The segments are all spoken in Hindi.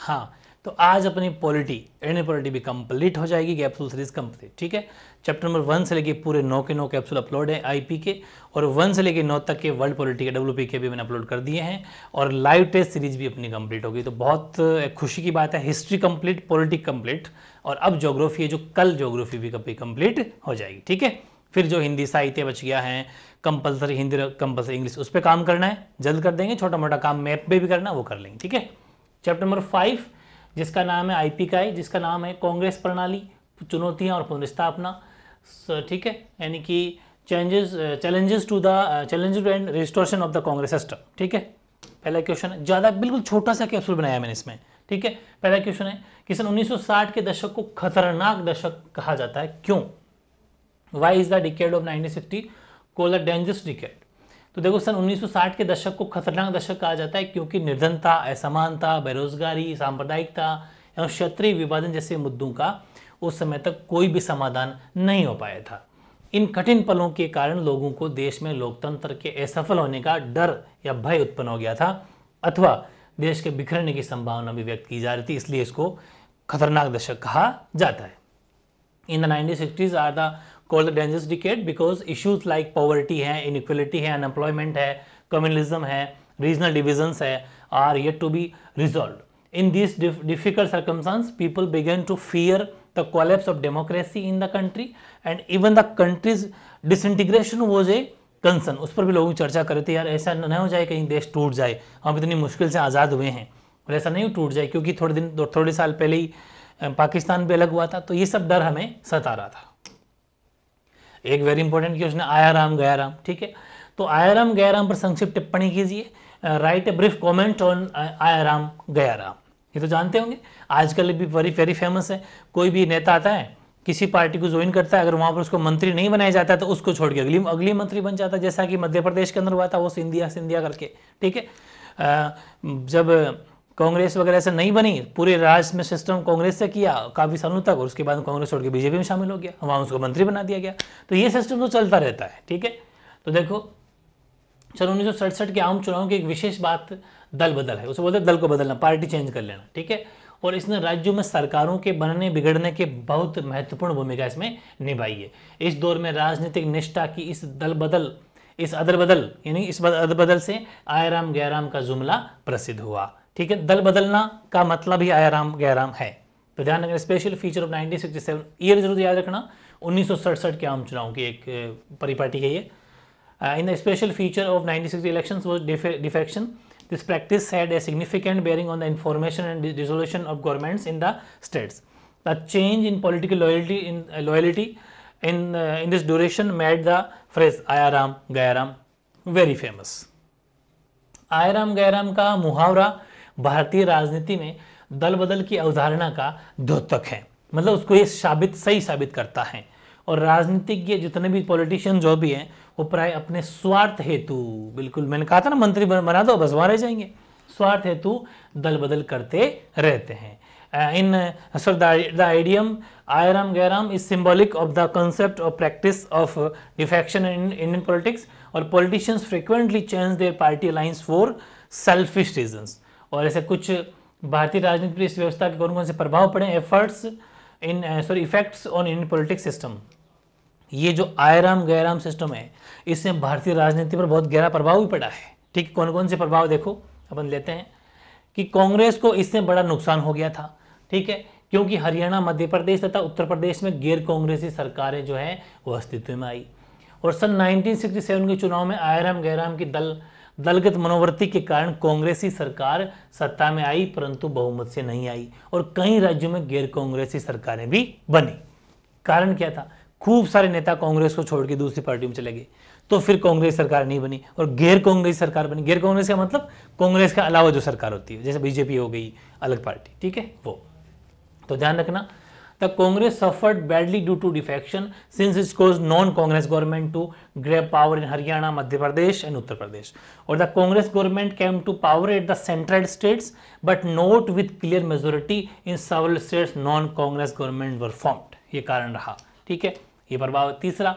हाँ, तो आज अपनी पॉलिटी इंडियन पॉलिटी भी कंप्लीट हो जाएगी, कैप्सूल सीरीज कंप्लीट। ठीक है, चैप्टर नंबर 1 से लेके पूरे 9 के 9 कैप्सूल अपलोड है आईपी के, और 1 से लेके 9 तक के वर्ल्ड पॉलिटी के डब्ल्यूपी के भी मैंने अपलोड कर दिए हैं, और लाइव टेस्ट सीरीज भी अपनी कंप्लीट होगी। तो बहुत खुशी की बात है, हिस्ट्री कंप्लीट, पॉलिटिक कंप्लीट, और अब ज्योग्राफी है जो कल ज्योग्राफी भी कभी कंप्लीट हो जाएगी। ठीक है, फिर जो हिंदी साहित्य बच गया है, कंपलसरी हिंदी, कंपलसरी इंग्लिश, उस पर काम करना है, जल्द कर देंगे। छोटा मोटा काम मैप पे भी करना है, वो कर लेंगे। ठीक है, चैप्टर नंबर 5 जिसका नाम है आईपी का है, जिसका नाम है कांग्रेस प्रणाली, चुनौतियां और पुनर्स्थापना। ठीक है, यानी कि challenges to and restoration of the Congress system. ठीक है, पहला क्वेश्चन है, ज़्यादा बिल्कुल छोटा सा कैप्सूल बनाया मैंने इसमें। ठीक है, पहला क्वेश्चन है कि सन 1960 के दशक को खतरनाक दशक कहा जाता है, क्यों? Why is the decade of 1960 called the dangerous decade? तो देखो, सन 1960 के दशक को खतरनाक दशक कहा जाता है क्योंकि निर्धनता, असमानता, बेरोजगारी, सांप्रदायिकता एवं क्षेत्रीय विभाजन जैसे मुद्दों का उस समय तक कोई भी समाधान नहीं हो पाया था। इन कठिन पलों के कारण लोगों को देश में लोकतंत्र के असफल होने का डर या भय उत्पन्न हो गया था, अथवा देश के बिखरने की संभावना भी व्यक्त की जा रही थी, इसलिए इसको खतरनाक दशक कहा जाता है। In the 1960s are the called the dangerous decade because issues like poverty है, inequality है, unemployment है, communalism है, regional divisions है, are yet to be resolved. In these difficult circumstances, people began to fear the collapse of democracy in the country and even the country's disintegration was a concern. उस पर भी लोगों की चर्चा कर रहे थे, यार ऐसा न हो जाए कहीं देश टूट जाए, हम इतनी मुश्किल से आज़ाद हुए हैं और ऐसा नहीं टूट जाए, क्योंकि थोड़े साल पहले ही पाकिस्तान भी अलग हुआ था, तो ये सब डर हमें सता रहा था। एक वेरी इंपॉर्टेंट क्वेश्चन है, आया राम गया राम। ठीक है, तो आया राम गया राम पर संक्षिप्त टिप्पणी कीजिए, right a brief comment on आया राम गया राम। ये तो जानते होंगे, आजकल भी वेरी फेमस है। कोई भी नेता आता है, किसी पार्टी को ज्वाइन करता है, अगर वहाँ पर उसको मंत्री नहीं बनाया जाता है तो उसको छोड़ के अगली मंत्री बन जाता है, जैसा कि मध्य प्रदेश के अंदर हुआ था, वो सिंधिया करके। ठीक है, जब कांग्रेस वगैरह से नहीं बनी, पूरे राज्य में सिस्टम कांग्रेस से किया काफ़ी सालों तक, और उसके बाद कांग्रेस छोड़ के बीजेपी में शामिल हो गया, वहाँ उसको मंत्री बना दिया गया। तो ये सिस्टम तो चलता रहता है। ठीक है, तो देखो, सन 1967 के आम चुनाव की एक विशेष बात दल बदल है, उसे बोलते हैं दल को बदलना, पार्टी चेंज कर लेना। ठीक है, और इसने राज्यों में सरकारों के बनने बिगड़ने के बहुत महत्वपूर्ण भूमिका इसमें निभाई है। इस दौर में राजनीतिक निष्ठा की इस अदल बदल से आया राम गया राम का जुमला प्रसिद्ध हुआ। ठीक है, दल बदलना का मतलब ही आया राम गया राम है। तो ध्यान रखना, स्पेशल फीचर ऑफ 1967 ईयर जरूर याद रखना, 1967 के आम चुनाव की एक परिपाटी है ये। In the special feature of 1960 elections was defection. This practice had a significant bearing on the information and dissolution of governments in the states. The change in political loyalty in this duration made the phrase आया राम गया राम वेरी फेमस। आया राम गया राम का मुहावरा भारतीय राजनीति में दल बदल की अवधारणा का द्योतक है, मतलब उसको ये सही साबित करता है। और राजनीतिज्ञ जितने भी पॉलिटिशियन जो भी हैं, वो प्राय अपने स्वार्थ हेतु, बिल्कुल मैंने कहा था ना मंत्री बना दो बस वहाँ रह जाएंगे, स्वार्थ हेतु दल बदल करते रहते हैं। द आइडियम आया राम गया Ram is symbolic of the concept of practice of defection in Indian politics, और politicians frequently change their party alliance for selfish reasons. और ऐसे कुछ भारतीय राजनीति पर इस व्यवस्था के कौन से प्रभाव पड़े, effects on Indian politics system. ये जो आया राम गया राम सिस्टम है, इससे भारतीय राजनीति पर बहुत गहरा प्रभाव भी पड़ा है। ठीक, कौन से प्रभाव देखो अपन लेते हैं कि कांग्रेस को इससे बड़ा नुकसान हो गया था। ठीक है, क्योंकि हरियाणा, मध्य प्रदेश तथा उत्तर प्रदेश में गैर कांग्रेसी सरकारें जो है वो अस्तित्व में आई, और सन 1967 के चुनाव में आया राम गया राम की दलगत मनोवृत्ति के कारण कांग्रेसी सरकार सत्ता में आई, परंतु बहुमत से नहीं आई, और कई राज्यों में गैर कांग्रेसी सरकारें भी बनी। कारण क्या था? खूब सारे नेता कांग्रेस को छोड़ के दूसरी पार्टी में चले गए, तो फिर कांग्रेस सरकार नहीं बनी और गैर कांग्रेस सरकार बनी। गैर कांग्रेस का मतलब कांग्रेस के अलावा जो सरकार होती है, जैसे बीजेपी हो गई अलग पार्टी। ठीक है, वो तो ध्यान रखना। The Congress suffered badly due to defection since it cause non Congress government to grab power in Haryana, Madhya Pradesh and Uttar Pradesh, और the Congress government came to power at the central states but not with clear majority in several states non Congress government were formed. ये कारण रहा। ठीक है, ये प्रभाव। तीसरा,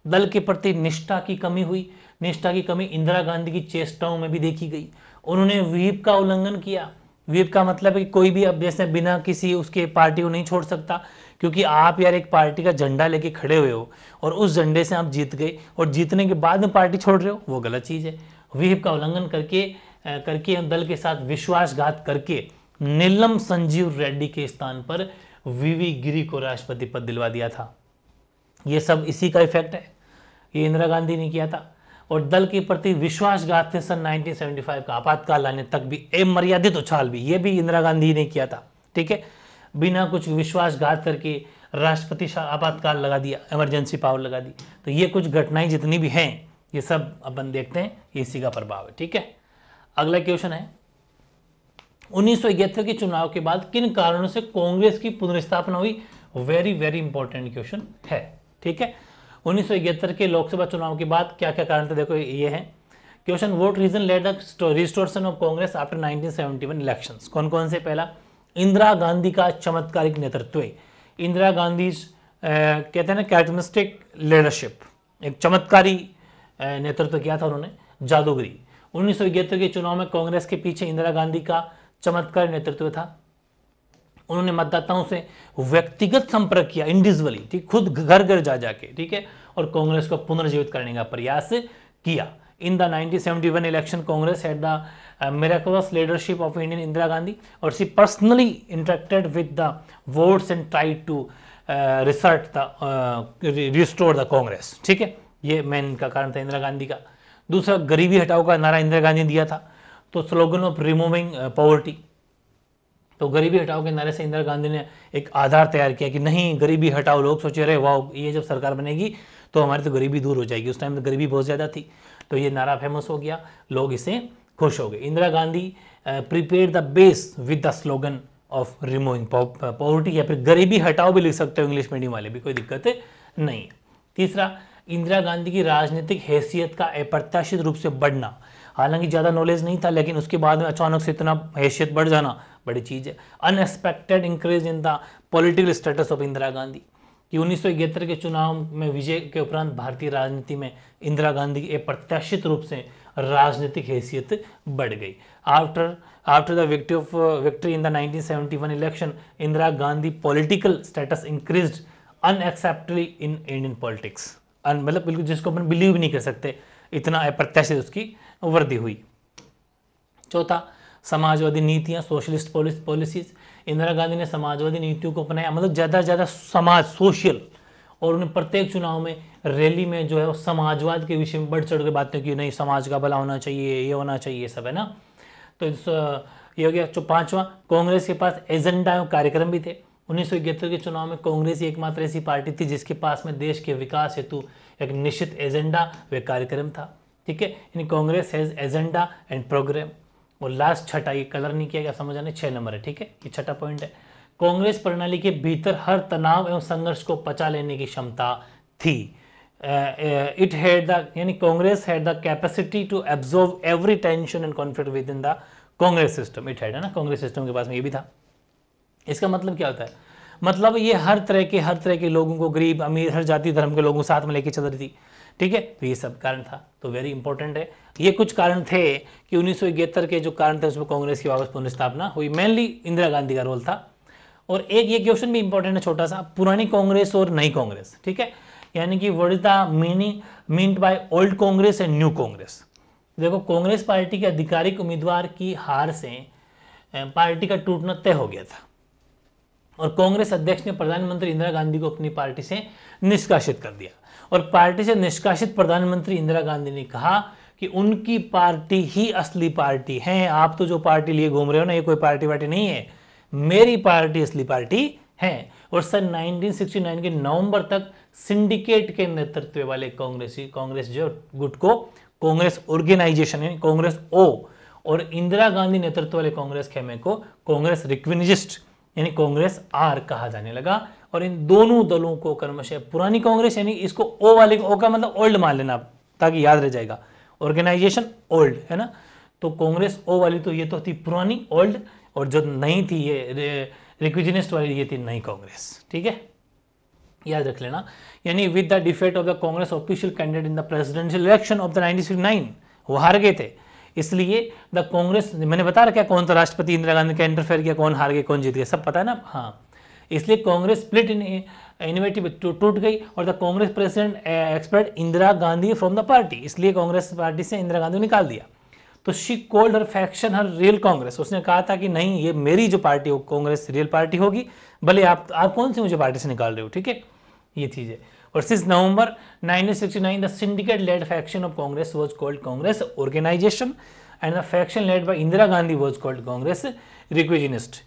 दल के प्रति निष्ठा की कमी हुई। निष्ठा की कमी इंदिरा गांधी की चेष्टाओं में भी देखी गई। उन्होंने व्हीप का उल्लंघन किया, व्हीप का मतलब है कि कोई भी अब जैसे बिना किसी उसके पार्टी को नहीं छोड़ सकता, क्योंकि आप यार एक पार्टी का झंडा लेके खड़े हुए हो और उस झंडे से आप जीत गए और जीतने के बाद में पार्टी छोड़ रहे हो, वो गलत चीज़ है। व्हीप का उल्लंघन करके दल के साथ विश्वासघात करके नीलम संजीव रेड्डी के स्थान पर वीवी गिरी को राष्ट्रपति पद दिलवा दिया था। ये सब इसी का इफेक्ट है, ये इंदिरा गांधी ने किया था। और दल के प्रति विश्वासघात से सन 1975 का आपातकाल लाने तक भी अमर्यादित उछाल भी, ये भी इंदिरा गांधी ने किया था। ठीक है, बिना कुछ विश्वासघात करके राष्ट्रपति आपातकाल लगा दिया, इमरजेंसी पावर लगा दी। तो ये कुछ घटनाएं जितनी भी हैं ये सब अपन देखते हैं, इसी का प्रभाव है। ठीक है, अगला क्वेश्चन है 1971 के चुनाव के बाद किन कारणों से कांग्रेस की पुनर्स्थापना हुई। वेरी वेरी इंपॉर्टेंट क्वेश्चन है। ठीक है, 1971 के लोकसभा चुनाव के बाद क्या क्या कारण थे, देखो ये है question. What reason led the restoration of Congress after 1971 elections. कौन कौन से? पहला, इंदिरा गांधी का चमत्कारिक नेतृत्व। इंदिरा गांधी कहते हैं ना कैरिज्मेटिक लीडरशिप, एक चमत्कारी नेतृत्व किया था उन्होंने, जादूगरी। 1971 के चुनाव में कांग्रेस के पीछे इंदिरा गांधी का चमत्कारी नेतृत्व था। उन्होंने मतदाताओं से व्यक्तिगत संपर्क किया, इंडिविजुअली, ठीक, खुद घर घर जा जाके, ठीक है, और कांग्रेस को पुनर्जीवित करने का प्रयास किया। In the 1971 election Congress had the miraculous leadership of Indian Indira Gandhi और she personally interacted with the votes and tried to restore the Congress. ठीक है, ये मेन का कारण था इंदिरा गांधी का। दूसरा, गरीबी हटाओ का नारा इंदिरा गांधी ने दिया था, तो स्लोगन ऑफ रिमूविंग पॉवर्टी। तो गरीबी हटाओ के नारे से इंदिरा गांधी ने एक आधार तैयार किया कि नहीं, गरीबी हटाओ। लोग सोचे रहे वाह, ये जब सरकार बनेगी तो हमारी तो गरीबी दूर हो जाएगी। उस टाइम तो गरीबी बहुत ज़्यादा थी, तो ये नारा फेमस हो गया, लोग इससे खुश हो गए। Indira Gandhi prepare the base with the slogan of removing poverty, या फिर गरीबी हटाओ भी लिख सकते हो इंग्लिश मीडियम वाले भी, कोई दिक्कत नहीं है। तीसरा, इंदिरा गांधी की राजनीतिक हैसियत का अप्रत्याशित रूप से बढ़ना। हालांकि ज़्यादा नॉलेज नहीं था, लेकिन उसके बाद में अचानक से इतना हैसियत बढ़ जाना बड़ी चीज़ है। Unexpected increase in the political status of Indira Gandhi, कि 1971 के चुनाव में विजय के उपरांत भारतीय राजनीति में इंदिरा गांधी की अप्रत्याशित रूप से राजनीतिक हैसियत बढ़ गई। After the victory in the 1971 election, Indira Gandhi political status increased unacceptably in Indian politics. मतलब बिल्कुल जिसको अपन बिलीव भी नहीं कर सकते, इतना अप्रत्याशित उसकी वृद्धि हुई। चौथा, समाजवादी नीतियां, सोशलिस्ट पॉलिसीज। इंदिरा गांधी ने समाजवादी नीतियों को अपनाया, मतलब ज़्यादा से ज़्यादा समाज, सोशल, और उन्हें प्रत्येक चुनाव में, रैली में जो है वो समाजवाद के विषय में बढ़ चढ़ के बातें की, नहीं समाज का भला होना चाहिए, ये होना चाहिए, सब है ना। तो ये हो गया। जो पांचवा, कांग्रेस के पास एजेंडा एवं कार्यक्रम भी थे। 1971 के चुनाव में कांग्रेस ही एकमात्र ऐसी पार्टी थी जिसके पास में देश के विकास हेतु एक निश्चित एजेंडा व कार्यक्रम था। ठीक है, यानी Congress has agenda and programme. और लास्ट छठा, ये कलर नहीं किया गया, समझ आने, 6 नंबर है। ठीक है, ये छठा पॉइंट है। कांग्रेस प्रणाली के भीतर हर तनाव एवं संघर्ष को पचा लेने की क्षमता थी। इट हैड द, यानी Congress had the capacity to absorb every tension and conflict within the Congress system. It had, है ना, कांग्रेस सिस्टम के पास में ये भी था। इसका मतलब क्या होता है? मतलब ये हर तरह के लोगों को, गरीब अमीर, हर जाति धर्म के लोगों को साथ में लेके चल रही थी। ठीक है, तो ये सब कारण था, तो वेरी इंपॉर्टेंट है। ये कुछ कारण थे कि 1971 के जो कारण थे उसमें कांग्रेस की वापस पुनर्स्थापना हुई। मेनली इंदिरा गांधी का रोल था। और एक ये क्वेश्चन भी इंपॉर्टेंट है छोटा सा, पुरानी कांग्रेस और नई कांग्रेस। ठीक है, यानी कि what is the meant by old Congress and new Congress. देखो, कांग्रेस पार्टी के आधिकारिक उम्मीदवार की हार से पार्टी का टूटना तय हो गया था और कांग्रेस अध्यक्ष ने प्रधानमंत्री इंदिरा गांधी को अपनी पार्टी से निष्कासित कर दिया। और पार्टी से निष्कासित प्रधानमंत्री इंदिरा गांधी ने कहा कि उनकी पार्टी ही असली पार्टी है, आप तो जो पार्टी लिए घूम रहे हो ना, ये कोई पार्टी वार्टी नहीं है, मेरी पार्टी असली पार्टी है। और सन 1969 के नवंबर तक सिंडिकेट के नेतृत्व वाले कांग्रेस जो गुट को कांग्रेस ऑर्गेनाइजेशन, यानी कांग्रेस ओ, और इंदिरा गांधी नेतृत्व वाले कांग्रेस खेमे को कांग्रेस रिक्विनिजिस्ट, यानी कांग्रेस आर कहा जाने लगा। और इन दोनों दलों को क्रमशः पुरानी कांग्रेस, यानी इसको ओ वाले, ओ का मतलब ओल्ड मान लेना ताकि याद रह जाएगा, ऑर्गेनाइजेशन ओल्ड, है ना, तो कांग्रेस ओ वाली तो ये तो थी पुरानी ओल्ड, और जो नई थी ये रिक्विजिनिस्ट वाली, ये थी नई कांग्रेस। ठीक है, याद रख लेना। यानी with the defect of the Congress official candidate in the presidential election of the 1969, वो हार गए थे। इसलिए द कांग्रेस, मैंने बता रखा कौन सा राष्ट्रपति इंदिरा गांधी का इंटरफेयर किया, कौन हार गए, कौन जीत गए, सब पता है ना। हाँ, इसलिए कांग्रेस स्प्लिट इन इनोवेटिव टूट गई और the Congress president expect Indira Gandhi from the party, इसलिए कांग्रेस पार्टी से इंदिरा गांधी को निकाल दिया। तो she called her faction her real Congress, उसने कहा था कि नहीं, ये मेरी जो पार्टी हो कांग्रेस रियल पार्टी होगी, भले आप कौन सी मुझे पार्टी से निकाल रहे हो, ठीक है, ये चीज़ है। और 6 November 1969 the syndicate led faction of Congress was called Congress organisation and the faction led by Indira Gandhi was called Congress Revisionist.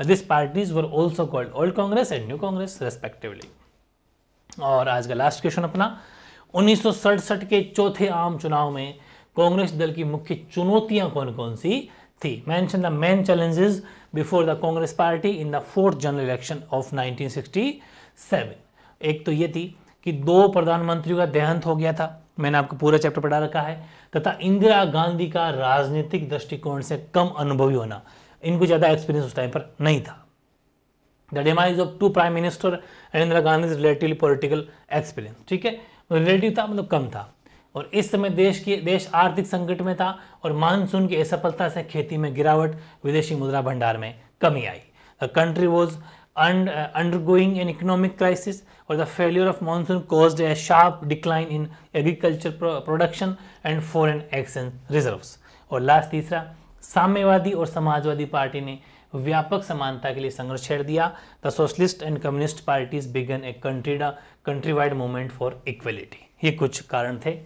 These parties were also called Old Congress and New Congress respectively. और आज का लास्ट क्वेश्चन अपना, 1967 के चौथे आम चुनाव में कांग्रेस दल की मुख्य चुनौतियां कौन कौन सी थी? Mention the main challenges before the Congress party in the 4th general election of 1967। एक तो ये थी कि 2 प्रधानमंत्रियों का देहांत हो गया था, मैंने आपको पूरा चैप्टर पढ़ा रखा है, तथा इंदिरा गांधी का राजनीतिक दृष्टिकोण से कम अनुभवी होना, इनको ज़्यादा एक्सपीरियंस उस टाइम पर नहीं था। The demise of 2 prime minister and Indira Gandhi relatively political experience, ठीक है, रिलेटिव था मतलब कम था। और इस समय देश आर्थिक संकट में था और मानसून की असफलता से खेती में गिरावट, विदेशी मुद्रा भंडार में कमी आई। The country was undergoing an economic crisis or the failure of monsoon caused a sharp decline in agriculture production and foreign exchange reserves। और लास्ट तीसरा, साम्यवादी और समाजवादी पार्टी ने व्यापक समानता के लिए संघर्ष छेड़ दिया। The socialist and communist parties began a country wide movement for equality. ये कुछ कारण थे।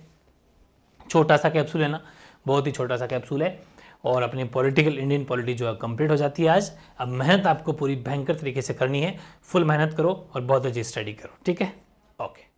छोटा सा कैप्सूल है ना, बहुत ही छोटा सा कैप्सूल है, और अपनी पॉलिटिकल इंडियन पॉलिटी जो है कंप्लीट हो जाती है आज। अब मेहनत आपको पूरी भयंकर तरीके से करनी है, फुल मेहनत करो और बहुत अच्छी स्टडी करो, ठीक है, ओके।